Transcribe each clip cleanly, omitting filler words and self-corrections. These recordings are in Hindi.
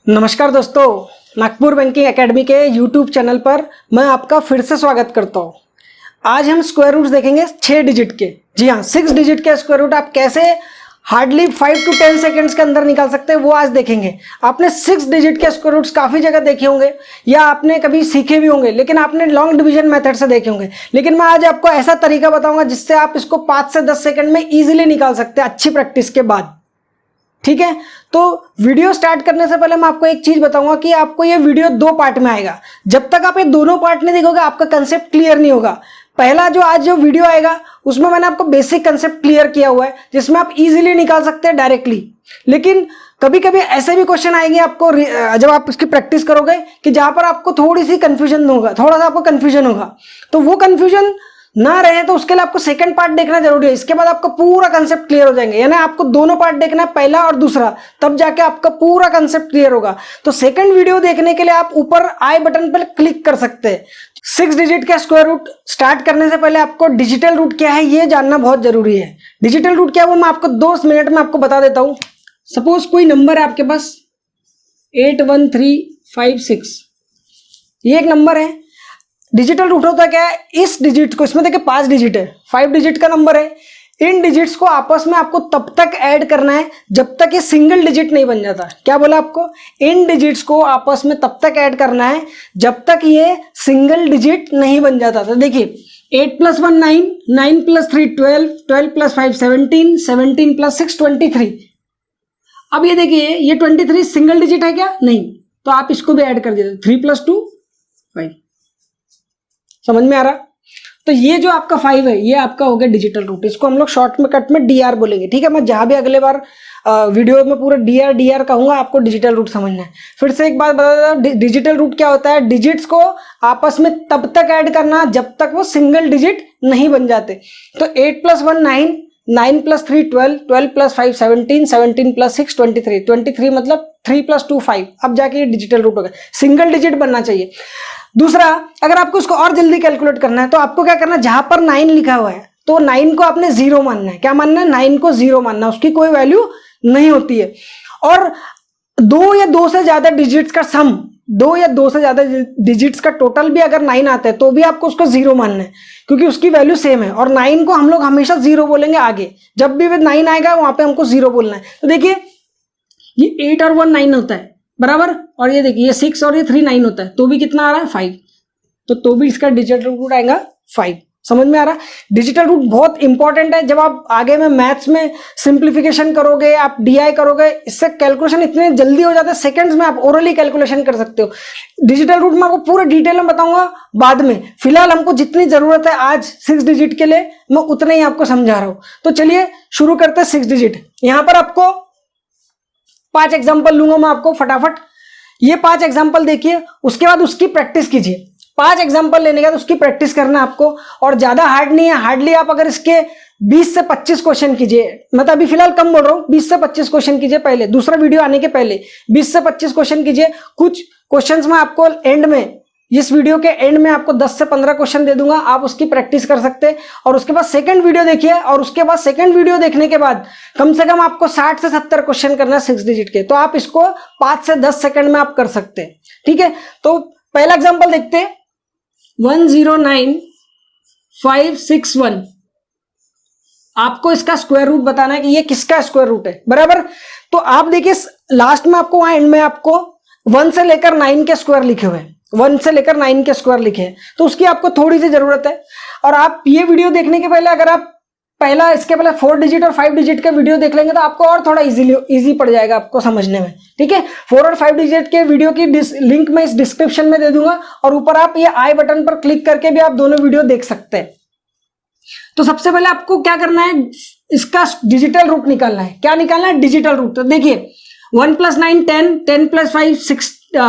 नमस्कार दोस्तों, नागपुर बैंकिंग एकेडमी के यूट्यूब चैनल पर मैं आपका फिर से स्वागत करता हूँ। आज हम स्क्वायर रूट्स देखेंगे 6 डिजिट के। जी हाँ, 6 डिजिट के स्क्वायर रूट आप कैसे हार्डली 5 to 10 सेकेंड्स के अंदर निकाल सकते हैं वो आज देखेंगे। आपने 6 डिजिट के स्क्वायर रूट्स काफ़ी जगह देखे होंगे या आपने कभी सीखे भी होंगे, लेकिन आपने लॉन्ग डिवीजन मेथड से देखे होंगे। लेकिन मैं आज आपको ऐसा तरीका बताऊंगा जिससे आप इसको 5 से 10 सेकेंड में ईजिली निकाल सकते हैं अच्छी प्रैक्टिस के बाद। ठीक है, तो वीडियो स्टार्ट करने से पहले मैं आपको एक चीज बताऊंगा कि आपको ये वीडियो 2 पार्ट में आएगा। जब तक आप ये दोनों पार्ट नहीं देखोगे आपका कंसेप्ट क्लियर नहीं होगा। पहला आज जो वीडियो आएगा उसमें मैंने आपको बेसिक कंसेप्ट क्लियर किया हुआ है जिसमें आप इजीली निकाल सकते हैं डायरेक्टली। लेकिन कभी कभी ऐसे भी क्वेश्चन आएंगे आपको जब आप इसकी प्रैक्टिस करोगे कि जहां पर आपको थोड़ी सी कंफ्यूजन होगा, थोड़ा सा आपको कंफ्यूजन होगा, तो वो कंफ्यूजन ना रहे तो उसके लिए आपको सेकंड पार्ट देखना जरूरी है। इसके बाद आपका पूरा कंसेप्ट क्लियर हो जाएंगे, यानी आपको दोनों पार्ट देखना है, पहला और दूसरा, तब जाके आपका पूरा कंसेप्ट क्लियर होगा। तो सेकंड वीडियो देखने के लिए आप ऊपर आई बटन पर क्लिक कर सकते हैं। 6 डिजिट का स्क्वायर रूट स्टार्ट करने से पहले आपको डिजिटल रूट क्या है ये जानना बहुत जरूरी है। डिजिटल रूट क्या है वो मैं आपको 2 मिनट में आपको बता देता हूं। सपोज कोई नंबर है आपके पास 81356, ये एक नंबर है। डिजिटल रूट होता क्या है, इस डिजिट को, इसमें देखिए 5 डिजिट है, 5 डिजिट का नंबर है। इन डिजिट्स को आपस में आपको तब तक ऐड करना है जब तक ये सिंगल डिजिट नहीं बन जाता। क्या बोला आपको? इन डिजिट्स को आपस में तब तक ऐड करना है जब तक ये सिंगल डिजिट नहीं बन जाता। तो देखिए 8 + 1 9, 9 + 3 12, 12 + 5 17, 17 + 6 23। अब ये देखिए ये 23 सिंगल डिजिट है क्या? नहीं, तो आप इसको भी ऐड कर दीजिए, 3 + 2 5। समझ में आ रहा? तो ये जो आपका 5 है ये आपका हो गया डिजिटल रूट। इसको हम लोग शॉर्ट में कट में डीआर बोलेंगे। ठीक है, मैं जहां भी अगले बार वीडियो में पूरा डीआर कहूंगा आपको डिजिटल रूट समझना है। फिर से एक बात बता देता हूं, डिजिटल रूट क्या होता है? डिजिट्स को आपस में तब तक ऐड करना जब तक वो सिंगल डिजिट नहीं बन जाते। तो 8 + 1 9, 9 + 3 12, 12 + 5 17, 17 + 6 23, 23 मतलब 3 + 2 5। अब जाके ये डिजिटल रूट हो गया, सिंगल डिजिट बनना चाहिए। दूसरा, अगर आपको इसको और जल्दी कैलकुलेट करना है तो आपको क्या करना है, जहां पर 9 लिखा हुआ है तो 9 को आपने 0 मानना है। क्या मानना है? 9 को 0 मानना है, उसकी कोई वैल्यू नहीं होती है। और 2 या 2 से ज्यादा डिजिट्स का सम, 2 या 2 से ज्यादा डिजिट्स का टोटल भी अगर 9 आता है तो भी आपको उसको 0 मानना है, क्योंकि उसकी वैल्यू सेम है। और 9 को हम लोग हमेशा 0 बोलेंगे आगे, जब भी 9 आएगा वहां पे हमको 0 बोलना है। तो देखिए ये 8 और 1 9 होता है बराबर, और ये देखिए ये 6 और ये 3 9 होता है, तो भी कितना आ रहा है? 5। तो भी इसका डिजिटल रूट आएगा 5। समझ में आ रहा? डिजिटल रूट बहुत इंपॉर्टेंट है। जब आप आगे में मैथ्स में सिंप्लीफिकेशन करोगे, आप डीआई करोगे, इससे कैलकुलेशन इतने जल्दी हो जाते हैं, सेकंड्स में आप ओरली कैलकुलेशन कर सकते हो। डिजिटल रूट में आपको पूरे डिटेल में बताऊंगा बाद में। फिलहाल हमको जितनी जरूरत है आज 6 डिजिट के लिए मैं उतना ही आपको समझा रहा हूं। तो चलिए शुरू करते हैं 6 डिजिट। यहां पर आपको 5 एग्जाम्पल लूंगा मैं आपको फटाफट। ये 5 एग्जाम्पल देखिए, उसके बाद उसकी प्रैक्टिस कीजिए। 5 एग्जाम्पल लेने के बाद उसकी प्रैक्टिस करना है आपको, और ज्यादा हार्ड नहीं है। हार्डली आप अगर इसके 20 से 25 क्वेश्चन कीजिए, मैं तो अभी फिलहाल कम बोल रहा हूं, 20 से 25 क्वेश्चन कीजिए। पहले दूसरा वीडियो आने के पहले 20 से 25 क्वेश्चन कीजिए। कुछ क्वेश्चंस में आपको एंड में, इस वीडियो के एंड में आपको 10 से 15 क्वेश्चन दे दूंगा, आप उसकी प्रैक्टिस कर सकते हैं। और उसके बाद सेकंड वीडियो देखिए, और उसके बाद सेकंड वीडियो देखने के बाद कम से कम आपको 60 से 70 क्वेश्चन करना है 6 डिजिट के। तो आप इसको 5 से 10 सेकंड में आप कर सकते हैं। ठीक है, तो पहला एग्जांपल देखते हैं, 109561। आपको इसका स्क्वायर रूट बताना है कि ये किसका स्क्वायर रूट है बराबर। तो आप देखिए लास्ट में आपको वहां एंड में आपको 1 से लेकर 9 के स्क्वायर लिखे हुए हैं, 1 से लेकर 9 के स्क्वायर लिखे हैं, तो उसकी आपको थोड़ी सी जरूरत है। और आप ये वीडियो देखने के पहले अगर आप इसके पहले 4 डिजिट और 5 डिजिट का वीडियो देख लेंगे तो आपको और थोड़ा इजी पड़ जाएगा आपको समझने में। ठीक है, 4 और 5 डिजिट के वीडियो की लिंक मैं इस डिस्क्रिप्शन में दे दूंगा, और ऊपर आप ये आई बटन पर क्लिक करके भी आप दोनों वीडियो देख सकते हैं। तो सबसे पहले आपको क्या करना है, इसका डिजिटल रूट निकालना है। क्या निकालना है? Digital root. तो देखिए 1 + 9 10, 10 + 5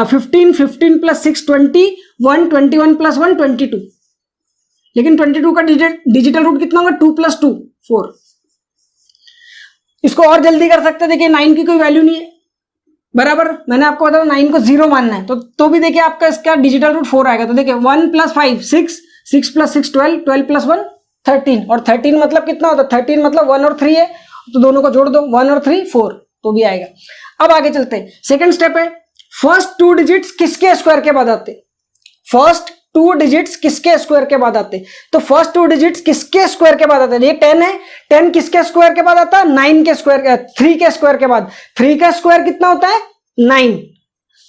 15, 15 + 6 21, 21 + 1 22। लेकिन 22 का डिजिटल रूट कितना होगा? 2 + 2 4। इसको और जल्दी कर सकते हैं। देखिए 9 की कोई वैल्यू नहीं है बराबर, मैंने आपको बताया 9 को 0 मानना है, तो भी देखिए आपका इसका डिजिटल रूट 4 आएगा। तो देखिए 1 + 5 6, 6 + 6 12, 12 + 1 13, और 13 मतलब कितना होता है? 13 मतलब 1 और 3 है, तो दोनों को जोड़ दो, 1 और 3 4, तो भी आएगा। अब आगे चलते हैं, सेकंड स्टेप है फर्स्ट 2 डिजिट्स किसके स्क्वायर के बाद आते? फर्स्ट 2 डिजिट्स किसके स्क्वायर के बाद आते? तो फर्स्ट 2 डिजिट्स किसके स्क्वायर के बाद आते हैं? ये 10 है, 10 किसके स्क्वायर के बाद आता है? 9 के स्क्वायर, 3 के स्क्वायर के बाद। 3 का स्क्वायर कितना होता है? 9।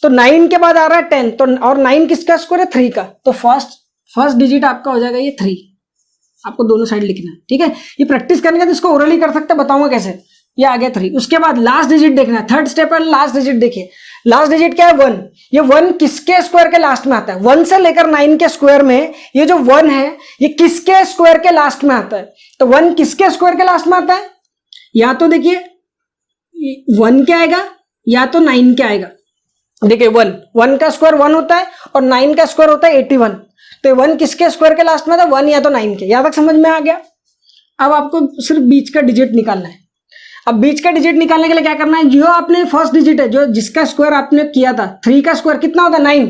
तो 9 के बाद आ रहा है 10, तो और 9 किसका स्क्वायर है? 3 का। तो फर्स्ट डिजिट आपका हो जाएगा ये 3। आपको दोनों साइड लिखना है, ठीक है। ये प्रैक्टिस करने का तो इसको ओरली कर सकते हैं, बताऊंगा कैसे। ये आ गया 3। उसके बाद लास्ट डिजिट देखना है, थर्ड स्टेप है लास्ट डिजिट। देखिए लास्ट डिजिट क्या है? 1। ये 1 किसके स्क्वायर के लास्ट में आता है? 1 से लेकर 9 के स्क्वायर में ये जो 1 है ये किसके स्क्वायर के लास्ट में आता है? तो 1 किसके स्क्वायर के लास्ट में आता है? या तो देखिए 1 क्या आएगा या तो 9 क्या आएगा। देखिए 1 का स्क्वायर 1 होता है और 9 का स्क्वायर होता है 81। तो 1 किसके स्क्वायर के लास्ट में था? 1 या तो 9 के। यहां तक समझ में आ गया। अब आपको सिर्फ बीच का डिजिट निकालना है। अब बीच का डिजिट निकालने के लिए क्या करना है? जो आपने फर्स्ट डिजिट है, जो जिसका स्क्वायर आपने किया था, 3 का स्क्वायर कितना होता है? 9।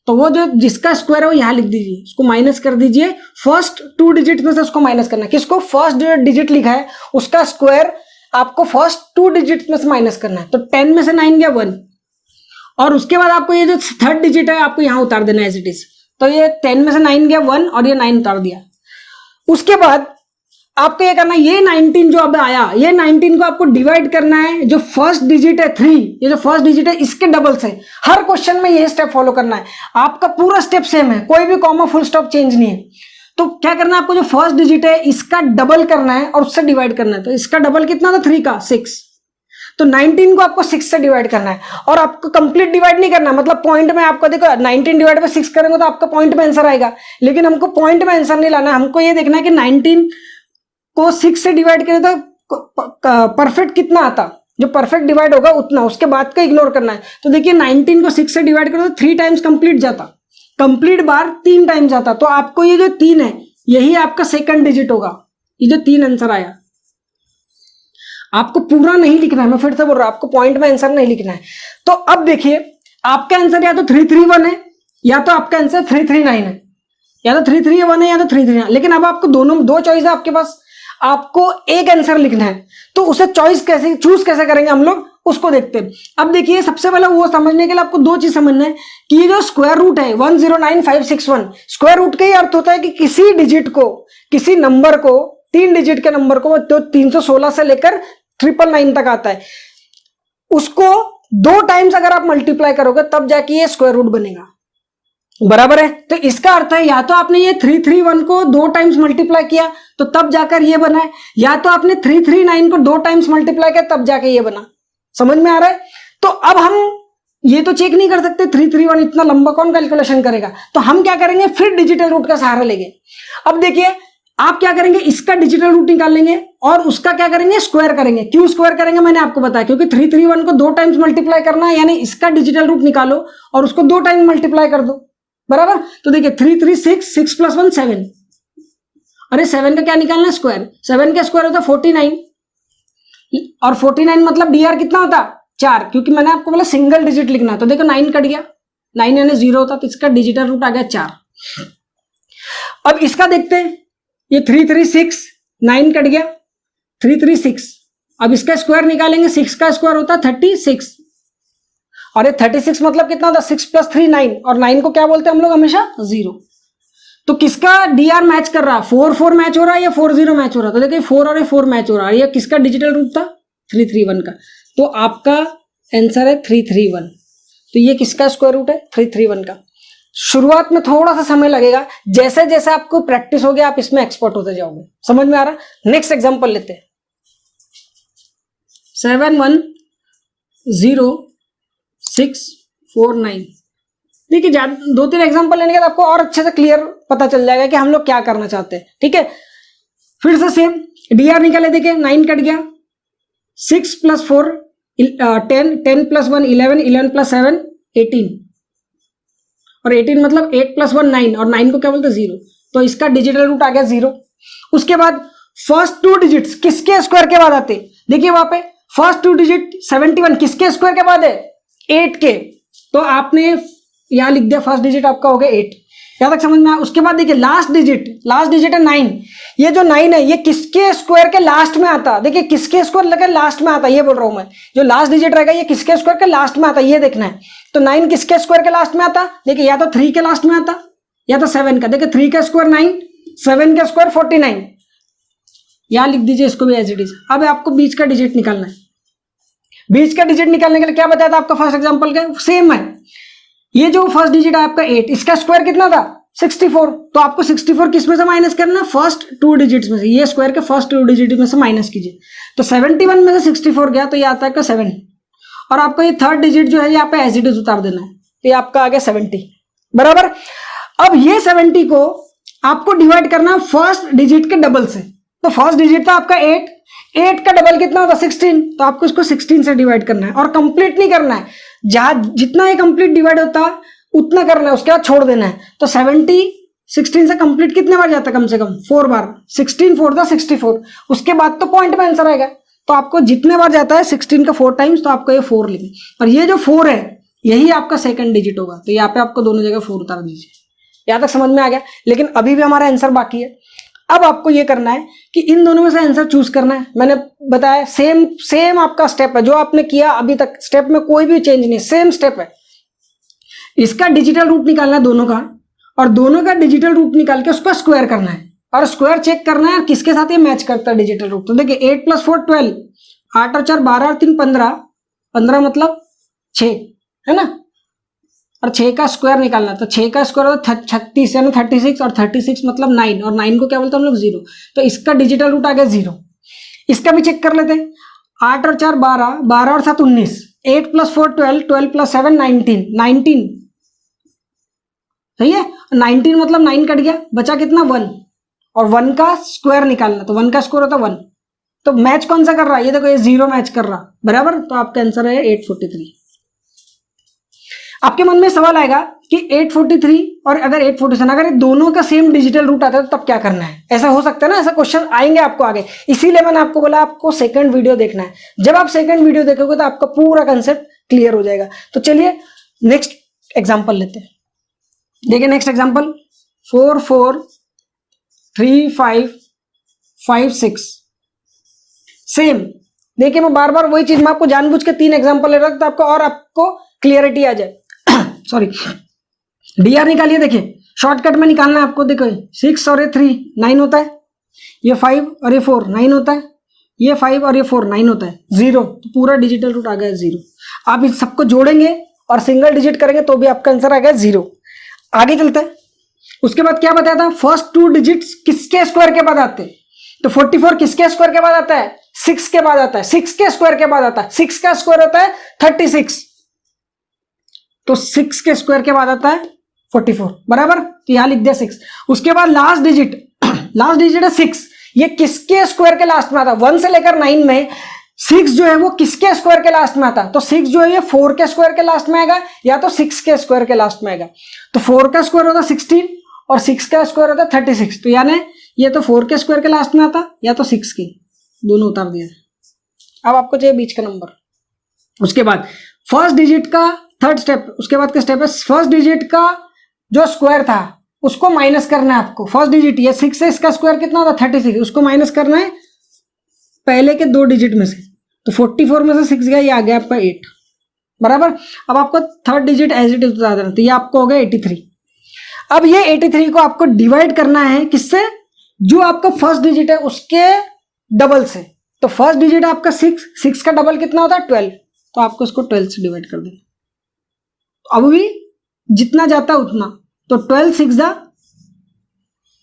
तो वो जो जिसका स्क्वायर है वो यहां लिख दीजिए, उसको माइनस कर दीजिए। फर्स्ट 2 डिजिट में से उसको माइनस करना है। किसको? फर्स्ट जो डिजिट लिखा है उसका स्क्वायर आपको फर्स्ट 2 डिजिट में से माइनस करना है। तो 10 में से 9 गया 1, और उसके बाद आपको ये जो थर्ड डिजिट है आपको यहां उतार देना है एज इट इज। तो ये 10 में से 9 गया 1 और ये 9 उतार दिया। उसके बाद आपको ये करना है, ये 19 जो अब आया, ये 19 को आपको डिवाइड करना है। जो फर्स्ट डिजिट है 3, ये जो फर्स्ट डिजिट है इसके डबल से। हर क्वेश्चन में ये स्टेप फॉलो करना है। आपका पूरा स्टेप सेम है, कोई भी कॉमा फुल स्टॉप चेंज नहीं है। तो क्या करना है आपको? जो फर्स्ट डिजिट है इसका डबल करना है और उससे डिवाइड करना है। तो इसका डबल कितना था? 3 का 6। तो 19 को आपको 6 से डिवाइड करना है, और आपको कंप्लीट डिवाइड नहीं करना, मतलब पॉइंट में आपको देखो 19 डिवाइड बाय 6 करेंगे तो आपका पॉइंट में आंसर आएगा। लेकिन हमको पॉइंट में आंसर नहीं लाना है, हमको ये देखना है कि 19 को 6 से डिवाइड करें तो परफेक्ट कितना आता, जो परफेक्ट डिवाइड होगा उतना, उसके बाद को इग्नोर करना है। तो देखिए 19 को 6 से डिवाइड करो तो 3 टाइम्स कंप्लीट जाता, कंप्लीट बार 3 टाइम्स जाता। तो आपको ये जो 3 है यही आपका सेकंड डिजिट होगा। ये जो 3 आंसर आया आपको पूरा नहीं लिखना है, मैं फिर से बोल रहा हूं, आपको पॉइंट में आंसर नहीं लिखना है। तो अब देखिए आपका आंसर या तो 331 है या तो आपका आंसर 339 है, या तो 331 है या तो 339। लेकिन अब आपको दोनों 2 चॉइस है आपके पास, आपको एक आंसर लिखना है। तो उसे चूज कैसे करेंगे हम लोग, उसको देखते हैं। अब देखिए सबसे पहले वो समझने के लिए आपको 2 चीज समझना है कि ये जो स्क्वायर रूट है 109561, स्क्वायर रूट का ही अर्थ होता है कि किसी डिजिट को, किसी नंबर को, 3 डिजिट के नंबर को, तो 316 से लेकर 999 तक आता है, उसको 2 टाइम्स अगर आप मल्टीप्लाई करोगे तब जाके ये स्क्वायर रूट बनेगा, बराबर है। तो इसका अर्थ है या तो आपने ये 331 को 2 टाइम्स मल्टीप्लाई किया तो तब जाकर ये बना है, या तो आपने 339 को 2 टाइम्स मल्टीप्लाई किया तब जाके ये बना। समझ में आ रहा है? तो अब हम ये तो चेक नहीं कर सकते 331 इतना लंबा कौन कैलकुलेशन करेगा, तो हम क्या करेंगे, फिर डिजिटल रूट का सहारा लेंगे। अब देखिए आप क्या करेंगे, इसका डिजिटल रूट निकाल लेंगे और उसका क्या करेंगे, स्क्वायर करेंगे। क्यों स्क्वायर करेंगे मैंने आपको बताया, क्योंकि 331 को 2 टाइम्स मल्टीप्लाई करना है, यानी इसका डिजिटल रूट निकालो और उसको 2 टाइम्स मल्टीप्लाई कर दो, बराबर। तो देखिए 336, 6 + 1 7, अरे 7 का क्या निकालना है, स्क्वायर। 7 का स्क्वायर होता 49, और 49 मतलब dr कितना होता 4, क्योंकि मैंने आपको बोला सिंगल डिजिट लिखना। तो देखो 9 कट गया, 9 यानी 0 होता, तो इसका डिजिटल रूट आ गया 4। अब इसका देखते हैं, ये 336, 9 कट गया 336। अब इसका स्क्वायर निकालेंगे, 6 का स्क्वायर होता 36, और ये 36 मतलब कितना होता 6 + 3 9, और 9 को क्या बोलते हैं हम लोग हमेशा 0। तो किसका dr मैच कर रहा, 4 4 मैच हो रहा है या 4 0 मैच हो रहा है। तो देखिए 4 और 4 मैच हो रहा है, ये किसका डिजिटल रूट था 331 का। तो आपका आंसर है 331। तो ये किसका स्क्वायर रूट है 331 का। शुरुआत में थोड़ा सा समय लगेगा, जैसे जैसे आपको प्रैक्टिस होगी आप इसमें एक्सपर्ट होते जाओगे। समझ में आ रहा है? नेक्स्ट एग्जांपल लेते हैं, 710,649। देखिए 2-3 एग्जांपल लेने के बाद आपको और अच्छे से क्लियर पता चल जाएगा कि हम लोग क्या करना चाहते हैं। ठीक है, फिर से सेम dr निकाले, देखिए 9 कट गया, 6 + 4 10, 10 + 1 11, 11 + 7 18, और 18 मतलब 8 + 1 9, और 9 को क्या बोलते हैं 0। तो इसका डिजिटल रूट आ गया 0। उसके बाद फर्स्ट 2 डिजिट्स किसके स्क्वायर के बाद आते, देखिए वहां पे फर्स्ट 2 डिजिट 71 किसके स्क्वायर के बाद है 8 के। तो आपने यहाँ लिख दिया, फर्स्ट डिजिट आपका हो गया 8। यहाँ तक समझ में आया। उसके बाद देखिए लास्ट डिजिट है 9। ये जो 9 है ये किसके स्क्वायर के लास्ट में आता है? देखिए किसके स्क्वायर लगे लास्ट में आता है, ये बोल रहा हूं मैं। जो लास्ट डिजिट रहेगा ये किसके स्क्वायर के लास्ट में आता है, ये देखना है। तो 9 किसके स्क्वायर के लास्ट में आता? देखिए या तो 3 के लास्ट में आता या तो 7 का। देखिए 3 का स्क्वायर 9, 7 का स्क्वायर 49। यहां लिख दीजिए इसको भी एज इट इज। अब आपको बीच का डिजिट निकालना है। बीच का डिजिट निकालने के लिए क्या बताया था आपका फर्स्ट एग्जांपल का? सेम है। ये जो फर्स्ट डिजिट है आपका 8, इसका स्क्वायर कितना था? 64। तो आपको 64 किस में से माइनस करना है? फर्स्ट 2 डिजिट्स में से। ये स्क्वायर के फर्स्ट 2 डिजिट में से माइनस कीजिए। तो 71 में से 64 गया तो ये आता है आपका 7। और आपको ये थर्ड डिजिट जो है यहाँ पे एज इट इज उतार देना है। तो ये आपका आ गया 70, बराबर। अब ये 70 को आपको डिवाइड करना है फर्स्ट डिजिट के डबल से। तो फर्स्ट डिजिट था आपका 8, 8 का डबल कितना होता? 16। तो आपको इसको 16 से डिवाइड करना है और कंप्लीट नहीं करना है। जहां जितना ये कंप्लीट डिवाइड होता उतना करना है, उसके बाद छोड़ देना है। तो 70 16 से कंप्लीट कितने बार जाता है? कम से कम 4 बार। 16 4 था 64। उसके बाद तो पॉइंट में आंसर आएगा। तो आपको जितने बार जाता है 16 का 4 टाइम्स, तो आपको ये 4 लिखें। और ये जो 4 है यही आपका सेकंड डिजिट होगा। तो यहाँ पे आपको दोनों जगह 4 उतार दीजिए। यहाँ तक समझ में आ गया। लेकिन अभी भी हमारा आंसर बाकी है। अब आपको ये करना है कि इन दोनों में से आंसर चूज करना है। मैंने बताया सेम आपका स्टेप है जो आपने किया अभी तक। स्टेप में कोई भी चेंज नहीं, सेम स्टेप है। इसका डिजिटल रूट निकालना है दोनों का, और दोनों का डिजिटल रूट निकाल के उसका स्क्वायर करना है और स्क्वायर चेक करना है किसके साथ ये मैच करता है डिजिटल रूट। तो देखिए 8 + 4 12, 8 और 4 12 और 3 15, 15 मतलब 6 है ना। और 6 का स्क्वायर निकालना, तो 6 का स्क्वायर होता है 36 यानी 36, और 36 मतलब 9, और 9 को क्या बोलते हैं हम लोग? 0। तो इसका डिजिटल रूट आ गया 0। इसका भी चेक कर लेते हैं। 8 और 4 12, 12 और 7 19, 8 + 4 12, 12 + 7 19, 19 सही है। 19 मतलब 9 कट गया, बचा कितना? 1। और 1 का स्क्वायर निकालना, तो 1 का स्क्वायर होता है 1। तो मैच कौन सा कर रहा है? ये देखो ये 0 मैच कर रहा, बराबर। तो आपका आंसर है 843। आपके मन में सवाल आएगा कि 843 और अगर 847, अगर ये दोनों का सेम डिजिटल रूट आता है तो तब क्या करना है? ऐसा हो सकता है ना, ऐसा क्वेश्चन आएंगे आपको आगे। इसीलिए मैंने आपको बोला आपको सेकंड वीडियो देखना है। जब आप सेकंड वीडियो देखोगे तो आपका पूरा कंसेप्ट क्लियर हो जाएगा। तो चलिए नेक्स्ट एग्जांपल लेते हैं। देखिए नेक्स्ट एग्जांपल 4 4 3 5 5 6। सेम। देखिए मैं बार बार वही चीज, मैं आपको जानबूझ के 3 एग्जांपल ले रहा था तो आपको क्लियरिटी आ जाए। सॉरी, डीआर निकालिए। देखिए शॉर्टकट में निकालना है आपको। देखो 6 और ये 3 9 होता है, ये 5 और ये 4 9 होता है, ये 5 और ये 4 9 होता है, 0। तो पूरा डिजिटल रूट आ गया 0। आप इस सबको जोड़ेंगे और सिंगल डिजिट करेंगे तो भी आपका आंसर आ गया 0। आगे चलते हैं। उसके बाद क्या बताया था? फर्स्ट 2 डिजिट्स किसके स्क्वायर के बाद आते हैं? तो 44 किसके स्क्वायर के बाद आता है? 6 के बाद आता है। 6 के स्क्वायर के बाद आता है, 6 का स्क्वायर होता है 36। तो 6 के स्क्वायर के बाद आता है 44, बराबर। तो यहां लिख दिया 6। उसके बाद लास्ट डिजिट है 6। ये किसके स्क्वायर के लास्ट में आता है? 1 से लेकर 9 में 6 जो है वो किसके स्क्वायर के लास्ट में आता है? तो 6 जो है ये 4 के स्क्वायर के लास्ट में आएगा या तो 6 के स्क्वायर के लास्ट में आएगा। तो 4 का स्क्वायर होता है 16 और 6 का स्क्वायर होता है 36। तो यानी ये तो 4 के स्क्वायर के लास्ट में आता या तो 6 के, दोनों उतार दिया। अब आपको चाहिए बीच का नंबर। उसके बाद फर्स्ट डिजिट का थर्ड स्टेप, उसके बाद का स्टेप है फर्स्ट डिजिट का जो स्क्वायर था उसको माइनस करना है आपको। फर्स्ट डिजिट ये 6 है, इसका स्क्वायर कितना होता है 36, उसको माइनस करना है पहले के 2 डिजिट में से। तो 44 में से 6 गया, ये आ गया आपका 8, बराबर। अब आपको third digit as it is बता देना, तो ये आपको हो गया 83। अब ये 83 को आपको डिवाइड करना है किससे? जो आपका फर्स्ट डिजिट है उसके डबल से। तो फर्स्ट डिजिट आपका 6 का डबल कितना होता है 12, तो आपको इसको 12 से डिवाइड कर देना। अब भी जितना जाता है उतना, तो 12 6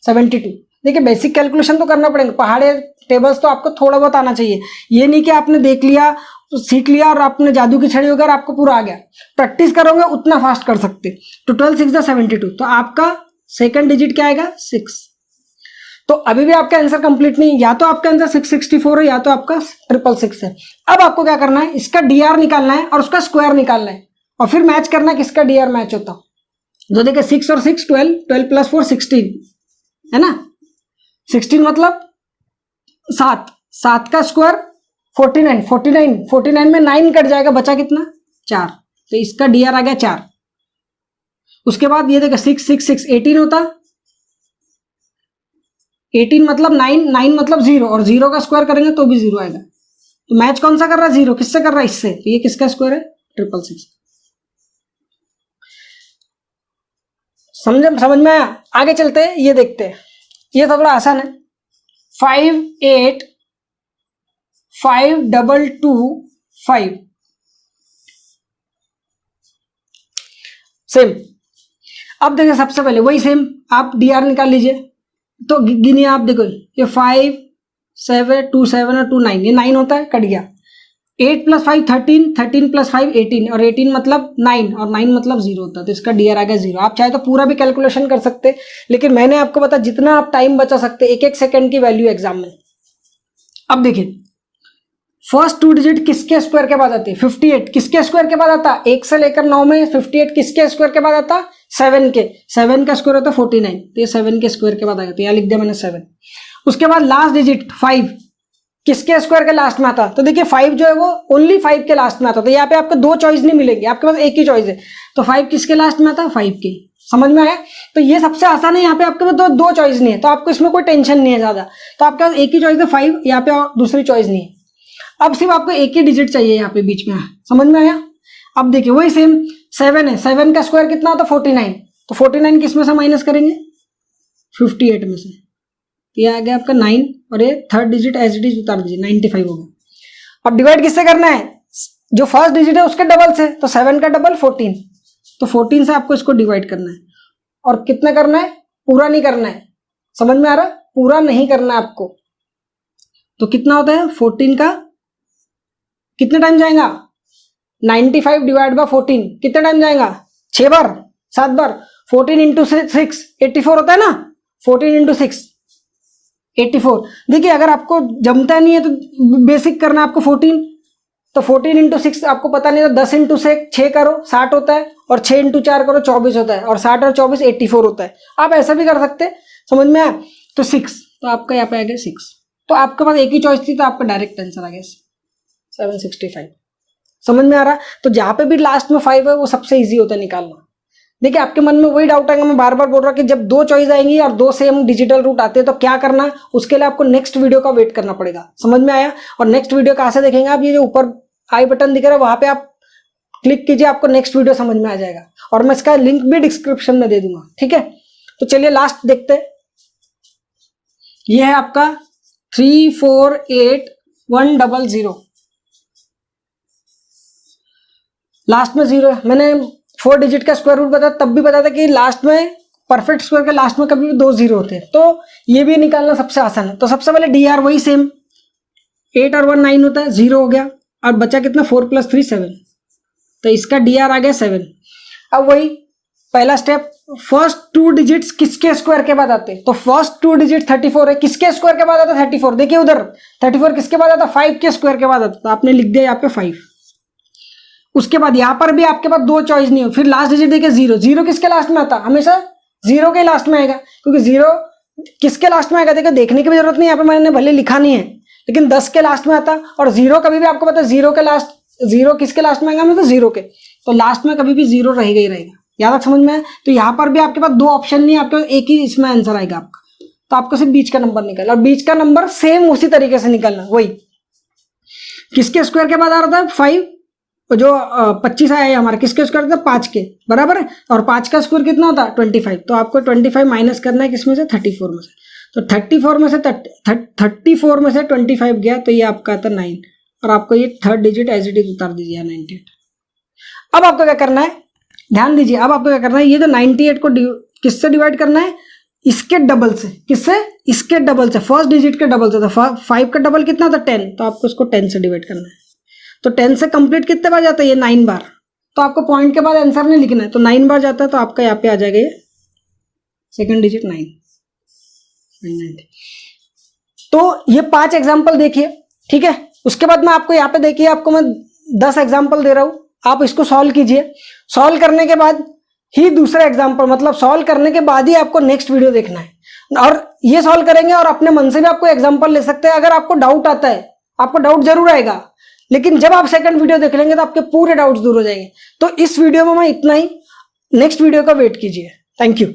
72। देखिए बेसिक कैलकुलेशन तो करना पड़ेगा, पहाड़े टेबल्स तो आपको थोड़ा बहुत आना चाहिए। ये नहीं कि आपने देख लिया तो सीख लिया और आपने जादू की छड़ी होकर आपको पूरा आ गया। प्रैक्टिस करोगे उतना फास्ट कर सकते। तो 12 6 72, तो आपका सेकंड डिजिट क्या आएगा 6। तो अभी भी आपका आंसर कंप्लीट नहीं, या तो आपका आंसर 664 है या तो आपका 666 है। अब आपको क्या करना है? इसका डीआर निकालना है और उसका स्क्वायर निकालना है और फिर मैच करना है किसका डीआर मैच होता। तो देखिए 6 और 6 12, 12 + 4 16 है ना। 16 मतलब 7, 7 का स्क्वायर 49, 49 में 9 कट जाएगा, बचा कितना 4। तो इसका डीआर आ गया 4। उसके बाद ये देखो 6 6 6 18 होता, 18 मतलब 9, 9 मतलब 0, और 0 का स्क्वायर करेंगे तो भी 0 आएगा। तो मैच कौन सा कर रहा है? 0 किससे कर रहा है? इससे। तो ये किसका स्क्वायर है? 666। समझ में आया? आगे चलते हैं, ये देखते हैं, ये थोड़ा आसान है। 5 8 5 2 2 5 सेम। अब देखिए सबसे पहले वही सेम आप डी आर निकाल लीजिए। तो गिनिए आप, देखो ये 5 7 2 7 और 2 9, ये 9 होता है, कट गया। 8 + 5 13, 13 + 5 18, और 18 मतलब 9, और 9 मतलब 0 होता है, तो इसका डी आर आ गया 0। आप चाहे तो पूरा भी कैलकुलेशन कर सकते, लेकिन मैंने आपको बताया जितना आप टाइम बचा सकते, एक एक सेकंड की वैल्यू एग्जाम में। अब देखिए फर्स्ट 2 डिजिट किसके स्क्वायर के बाद आते हैं? 58 किसके स्क्वायर के बाद आता? 1 से लेकर 9 में 58 किसके स्क्वायर के बाद आता? 7 के। 7 का स्क्वायर होता है 49, तो ये 7 के स्क्वायर के बाद आ गया, तो यहाँ लिख दिया मैंने 7। उसके बाद लास्ट डिजिट 5 किसके स्क्वायर के लास्ट में आता? तो देखिए 5 जो है वो ओनली 5 के लास्ट में आता, तो यहाँ पे आपको 2 चॉइस नहीं मिलेंगे, आपके पास एक ही चॉइस है। तो 5 किसके लास्ट में आता? 5 के। समझ में आया? तो ये सबसे आसान है, यहाँ पे आपके पास दो चॉइस नहीं है, तो आपको इसमें कोई टेंशन नहीं है ज्यादा। तो आपके पास एक ही चॉइस है 5, यहाँ पे और दूसरी चॉइस नहीं है। अब सिर्फ आपको एक ही डिजिट चाहिए यहाँ पे बीच में। समझ में आया? अब देखिए वही सेम 7 है, 7 का स्क्वायर कितना होता? 49, तो 49 किस में से माइनस करेंगे? 58 में से। ये आ गया आपका 9, और ये third digit as it is उतार दीजिए, 95 होगा। अब डिवाइड किससे करना है? जो फर्स्ट डिजिट है उसके डबल से, तो 7 का डबल 14, तो 14 से आपको इसको डिवाइड करना है। और कितना करना है? पूरा नहीं करना है। समझ में आ रहा? पूरा नहीं करना है आपको। तो कितना होता है? 14 का कितने टाइम जाएगा? 95 डिवाइड बाय 14 कितने टाइम जाएगा? 6 बार, 7 बार। 14 इंटू 6 84 होता है ना, 14 इंटू 6 84। देखिए अगर आपको जमता नहीं है तो बेसिक करना है आपको 14, तो 14 इंटू 6 आपको पता नहीं, तो 10 इंटू 6 करो 60 होता है, और 6 इंटू 4 करो 24 होता है, और 60 और 24 84 होता है। आप ऐसा भी कर सकते हैं। समझ में आया? तो 6, तो आपका यहाँ पे आ गया 6। तो आपके पास एक ही चॉइस थी, तो आपका डायरेक्ट आंसर आ गया 765। समझ में आ रहा? तो जहां पे भी लास्ट में 5 है वो सबसे इजी होता है निकालना। देखिए आपके मन में वही डाउट आएगा, मैं बार बार बोल रहा हूँ कि जब 2 चॉइस आएंगी और 2 सेम डिजिटल रूट आते हैं तो क्या करना, उसके लिए आपको नेक्स्ट वीडियो का वेट करना पड़ेगा। समझ में आया? और नेक्स्ट वीडियो कहाँ से देखेंगे आप? ये जो ऊपर आई बटन दिख रहा है वहां पे आप क्लिक कीजिए, आपको नेक्स्ट वीडियो समझ में आ जाएगा, और मैं इसका लिंक भी डिस्क्रिप्शन में दे दूंगा। ठीक है, तो चलिए लास्ट देखते हैं। ये है आपका 348100। लास्ट में 0 है। मैंने 4 डिजिट का स्क्वायर रूट बताया, तब भी बताया था कि लास्ट में परफेक्ट स्क्वायर के लास्ट में कभी भी 2 0 होते हैं, तो ये भी निकालना सबसे आसान है। तो सबसे पहले डी आर वही सेम, 8 और 1 9 होता है, 0 हो गया, और बचा कितना? 4 + 3 7, तो इसका डी आर आ गया 7। अब वही पहला स्टेप, फर्स्ट 2 डिजिट्स किसके स्क्वायर के बाद आते हैं? तो फर्स्ट 2 डिजिट 34 है, किसके स्क्वायर के बाद आता है? 34। देखिए उधर 34 किसके बाद आता है? 5 के स्क्वायर के बाद आता है, तो आपने लिख दिया यहाँ पे 5। उसके बाद यहां पर भी आपके पास 2 चॉइस नहीं हो, फिर लास्ट डिजिट देखिए 0। 0 किसके लास्ट में आता? हमेशा 0 के लास्ट में आएगा, क्योंकि 0 किसके लास्ट में आएगा? देखिए देखने की भी जरूरत नहीं, यहाँ पे मैंने भले लिखा नहीं है, लेकिन 10 के लास्ट में आता। और 0 कभी भी आपको पता है 0 के लास्ट, 0 किसके लास्ट में आएगा? मतलब 0 के, तो लास्ट में कभी भी 0 रहेगा ही रहेगा। याद समझ में आया? तो यहाँ पर भी आपके पास 2 ऑप्शन नहीं है, आपके पास एक ही इसमें आंसर आएगा आपका। तो आपको सिर्फ बीच का नंबर निकालना, और बीच का नंबर सेम उसी तरीके से निकालना। वही किसके स्क्वायर के बाद आ रहा था? 5, जो 25 आया है हमारा, किसके स्क्वायर था? 5 के, बराबर है। और 5 का स्क्वायर कितना होता है? 25। तो आपको 25 माइनस करना है किसमें से? 34 में से। तो 34 में से 25 गया, तो ये आपका आता 9, और आपको ये third digit as it is उतार दीजिए 98। अब आपको क्या करना है? ध्यान दीजिए, अब आपको क्या करना है? ये जो 98 को किससे डिवाइड करना है? इसके डबल से। किससे? इसके डबल से, फर्स्ट डिजिट के डबल से। तो 5 का डबल कितना था? 10, तो आपको इसको 10 से डिवाइड करना है। तो 10 से कंप्लीट कितने बार जाता है? ये 9 बार। तो आपको पॉइंट के बाद आंसर नहीं लिखना है, तो 9 बार जाता है, तो आपका यहाँ पे आ जाएगा ये सेकंड डिजिट 9। तो ये 5 एग्जाम्पल देखिए, ठीक है। उसके बाद मैं आपको यहाँ पे देखिए, आपको मैं 10 एग्जाम्पल दे रहा हूं, आप इसको सॉल्व कीजिए। सॉल्व करने के बाद ही दूसरा एग्जाम्पल, मतलब सॉल्व करने के बाद ही आपको नेक्स्ट वीडियो देखना है, और ये सॉल्व करेंगे और अपने मन से भी आपको एग्जाम्पल ले सकते हैं। अगर आपको डाउट आता है, आपको डाउट जरूर आएगा, लेकिन जब आप सेकंड वीडियो देख लेंगे तो आपके पूरे डाउट्स दूर हो जाएंगे। तो इस वीडियो में मैं इतना ही, नेक्स्ट वीडियो का वेट कीजिए। Thank you.